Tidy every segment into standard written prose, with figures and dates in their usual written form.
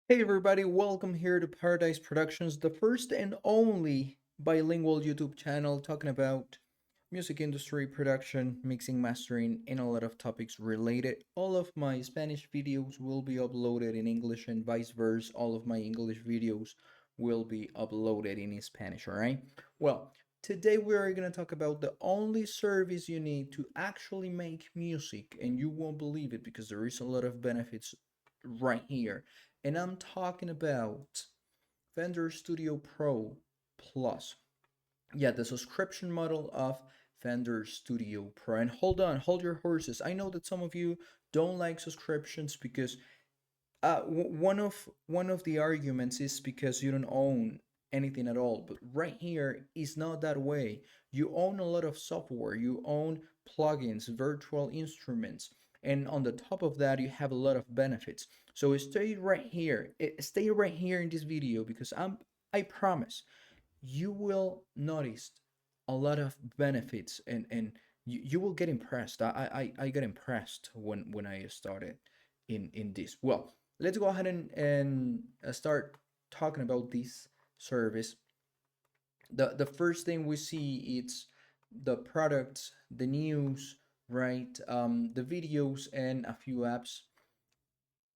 Hey everybody, welcome here to Paradise Productions, the first and only bilingual YouTube channel talking about music industry production, mixing, mastering, and a lot of topics related. All of my Spanish videos will be uploaded in English and vice versa. All of my English videos will be uploaded in Spanish, all right? Well, today we are going to talk about the only service you need to actually make music, and you won't believe it because there is a lot of benefits right here. And I'm talking about Fender Studio Pro Plus. Yeah, the subscription model of Fender Studio Pro. And hold on, hold your horses. I know that some of you don't like subscriptions because one of the arguments is because you don't own anything at all. But right here is not that way. You own a lot of software. You own plugins, virtual instruments, and on the top of that, you have a lot of benefits. So stay right here. Stay right here in this video because I promise you will notice a lot of benefits and you will get impressed. I got impressed when I started in this. Well, let's go ahead and start talking about this service. The first thing we see it's the products, the news, right? The videos and a few apps.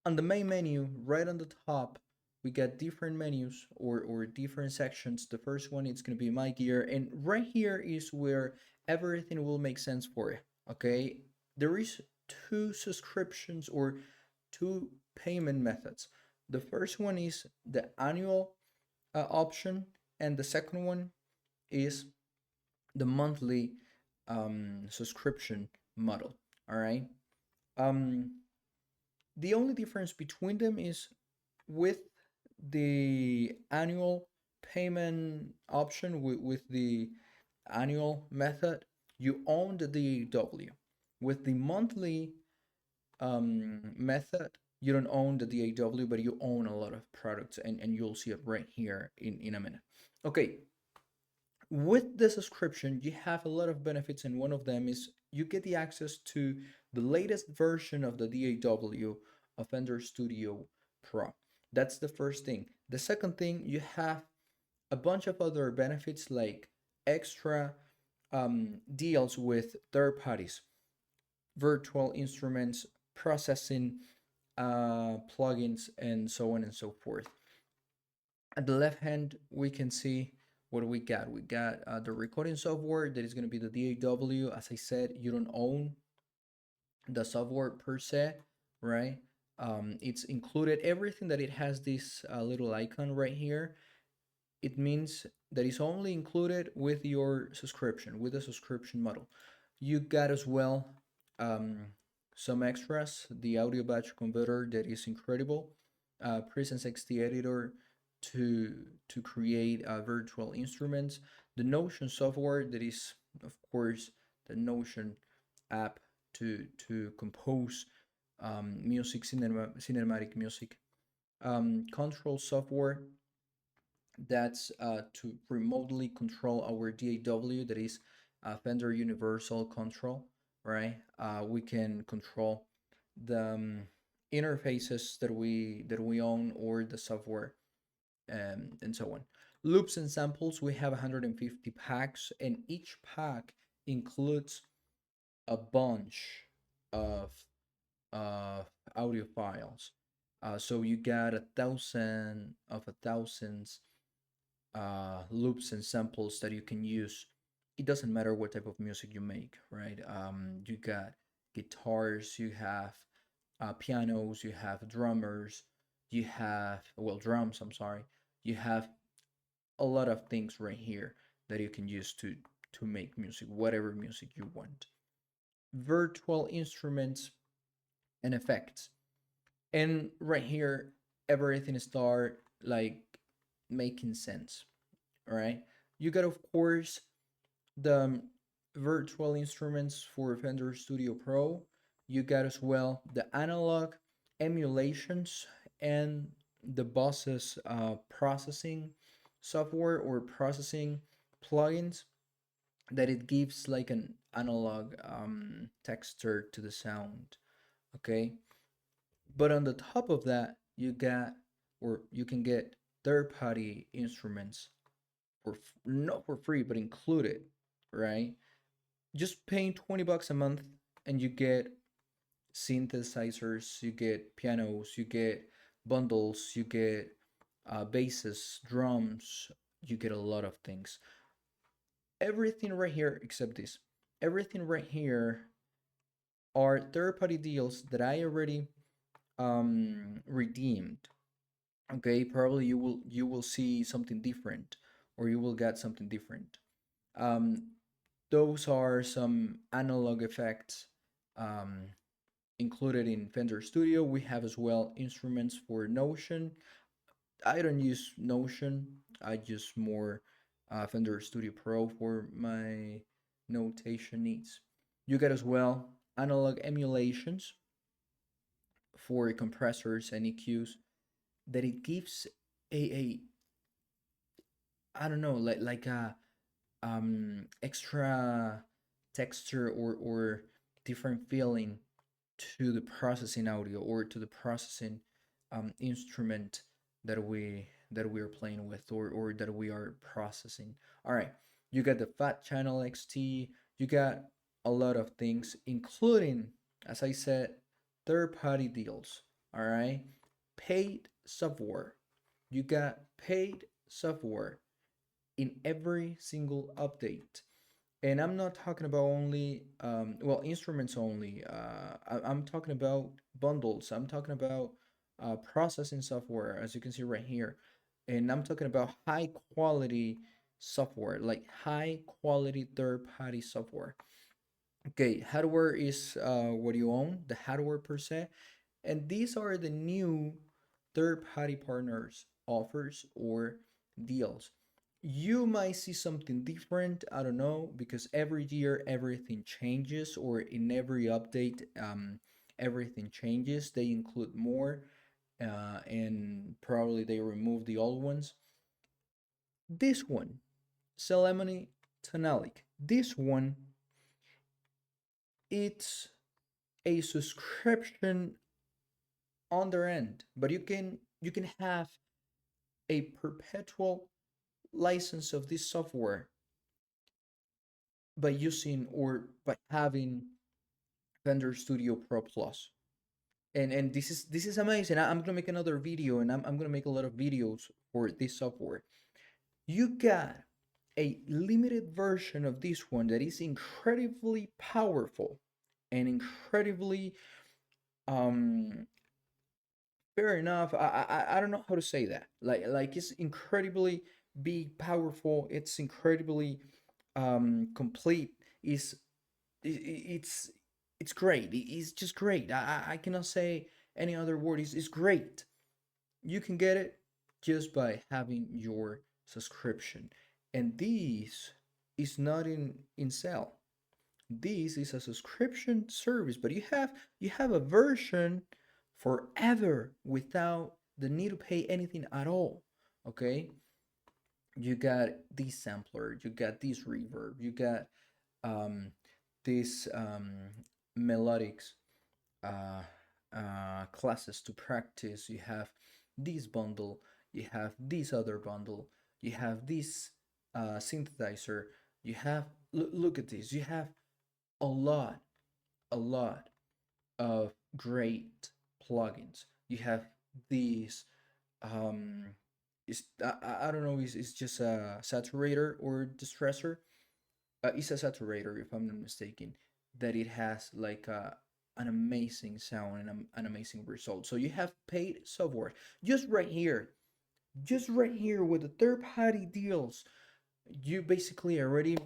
On the main menu, right on the top, we got different menus or different sections. The first one is going to be my gear, and right here is where everything will make sense for you. Okay, there is two subscriptions or two payment methods. The first one is the annual option, and the second one is the monthly subscription model. All right. Um, the only difference between them is with the annual payment option, with the annual method, you own the DAW. With the monthly method, you don't own the DAW, but you own a lot of products, and you'll see it right here in a minute. Okay, with the subscription, you have a lot of benefits, and one of them is you get the access to the latest version of the DAW of Fender Studio Pro. That's the first thing. The second thing, you have a bunch of other benefits like extra deals with third parties, virtual instruments, processing plugins, and so on and so forth. At the left hand, we can see what we got. We got the recording software that is going to be the DAW. As I said, you don't own the software per se, right? It's included everything that it has this little icon right here. It means that it's only included with your subscription, with the subscription model. You got as well um, some extras, the audio batch converter that is incredible, Presence XD editor to create virtual instruments, the Notion software that is, of course, the Notion app to compose music, cinematic music, control software that's to remotely control our DAW, that is Fender Universal Control, right? We can control the interfaces that we own or the software and so on. Loops and samples, we have 150 packs, and each pack includes a bunch of uh, audio files. So you got a thousands loops and samples that you can use. It doesn't matter what type of music you make, right? You got guitars, you have pianos, you have drummers, you have, well, drums, I'm sorry. You have a lot of things right here that you can use to make music, whatever music you want. Virtual instruments and effects. And right here, everything start like making sense. All right. You got, of course, the virtual instruments for Fender Studio Pro. You got as well the analog emulations and the Boss's processing software or processing plugins that it gives like an analog texture to the sound. Okay. But on the top of that, you got or you can get third-party instruments for not for free, but included, right? Just paying $20 a month, and you get synthesizers, you get pianos, you get bundles, you get basses, drums, you get a lot of things. Everything right here except this. Everything right here are third-party deals that I already redeemed. Okay, probably you will see something different, or you will get something different. Um, those are some analog effects um, included in Fender Studio. We have as well instruments for Notion. I don't use Notion. I use more Fender Studio Pro for my notation needs. You get as well analog emulations for compressors and EQs that it gives a I don't know, like a extra texture or different feeling to the processing audio, or to the processing instrument that we are playing with, or that we are processing. All right, you got the Fat Channel XT, you got a lot of things, including, as I said, third-party deals. All right, paid software. You got paid software in every single update. And I'm not talking about only well, instruments only. I'm talking about bundles. I'm talking about processing software, as you can see right here. And I'm talking about high quality software, like high quality third party software. Okay, hardware is what you own, the hardware per se. And these are the new third party partners offers or deals. You might see something different, I don't know, because every year everything changes, or in every update, everything changes. They include more, and probably they remove the old ones. This one, Celemony Tonalic, this one, it's a subscription on their end, but you can have a perpetual license of this software by using, or by having, Fender Studio Pro Plus. And this is amazing. I'm gonna make another video, and I'm gonna make a lot of videos for this software. You got a limited version of this one that is incredibly powerful and incredibly um fair enough. I don't know how to say that. Like it's incredibly big, powerful. It's incredibly complete. Is it's it's great. It's just great. I cannot say any other word. It's great. You can get it just by having your subscription, and this is not in sale. This is a subscription service, but you have a version forever without the need to pay anything at all. Okay, you got this sampler, you got this reverb, you got um this melodics uh classes to practice. You have this bundle, you have this other bundle, you have this synthesizer, you have look at this, you have a lot, a lot of great plugins. You have these um is I don't know, is just a saturator or distressor. It's a saturator, if I'm not mistaken, that it has like an amazing sound and an amazing result. So you have paid software just right here with the third party deals. You basically already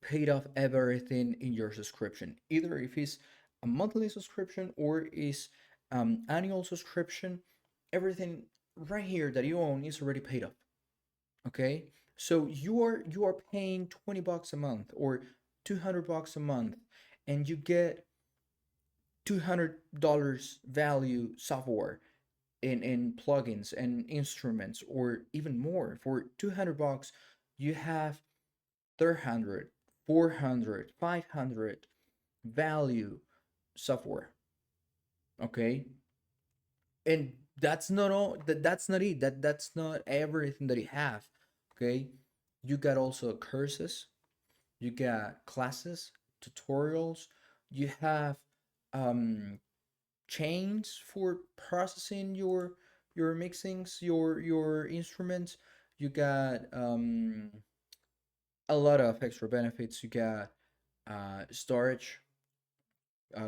paid off everything in your subscription, either if it's a monthly subscription or is annual subscription. Everything right here that you own is already paid off. Okay, so you are paying $20 a month, or $200 a month, and you get $200 value software in plugins and instruments, or even more. For $200 you have 300, 400, 500 value software. Okay, and That's not all. That's not it. That's not everything that you have. Okay, you got also courses. You got classes, tutorials. You have um chains for processing your mixings, your instruments. You got a lot of extra benefits. You got storage,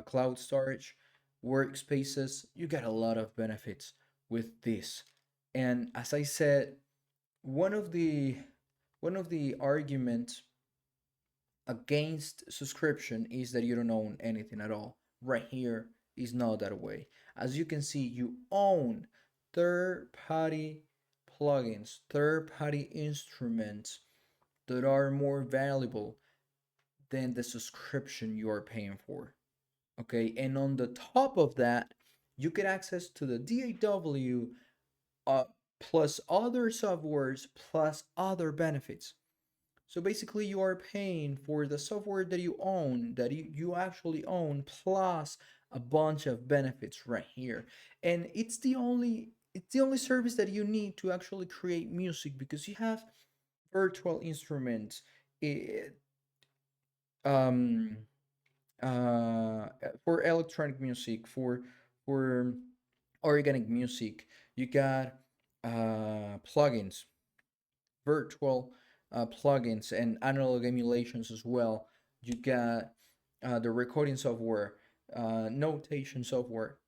cloud storage, workspaces. You get a lot of benefits with this. And as I said, one of the one of the arguments against subscription is that you don't own anything at all. Right here is not that way. As you can see, you own third-party plugins, third-party instruments that are more valuable than the subscription you are paying for. Okay, and on the top of that, you get access to the DAW uh, plus other softwares plus other benefits. So basically, you are paying for the software that you own, that you actually own, plus a bunch of benefits right here. And it's the only service that you need to actually create music, because you have virtual instruments, eh, um, for electronic music, for organic music. You got plugins, virtual plugins, and analog emulations as well. You got the recording software, notation software.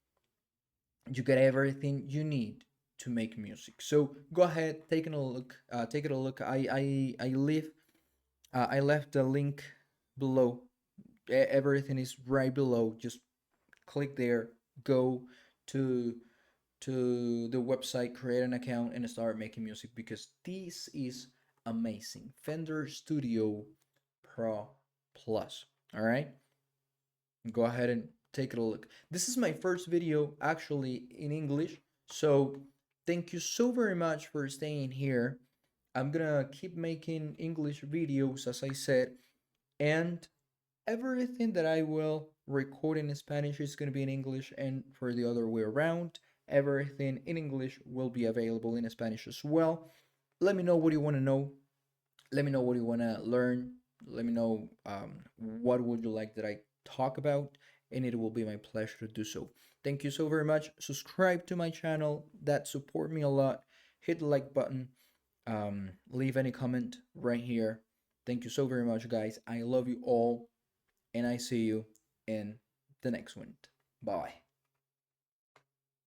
You got everything you need to make music. So go ahead, taking a look. Take it a look. I left the link below. Everything is right below. Just click there. Go to the website, create an account, and start making music, because this is amazing. Fender Studio Pro Plus. All right, go ahead and take a look. This is my first video actually in English, so thank you so very much for staying here. I'm gonna keep making English videos, as I said, and everything that I will record in Spanish is going to be in English, and for the other way around, everything in English will be available in Spanish as well. Let me know what you want to know. Let me know what you want to learn. Let me know what would you like that I talk about, and it will be my pleasure to do so. Thank you so very much. Subscribe to my channel. That support me a lot. Hit the like button. Leave any comment right here. Thank you so very much, guys. I love you all, and I see you in the next one. Bye.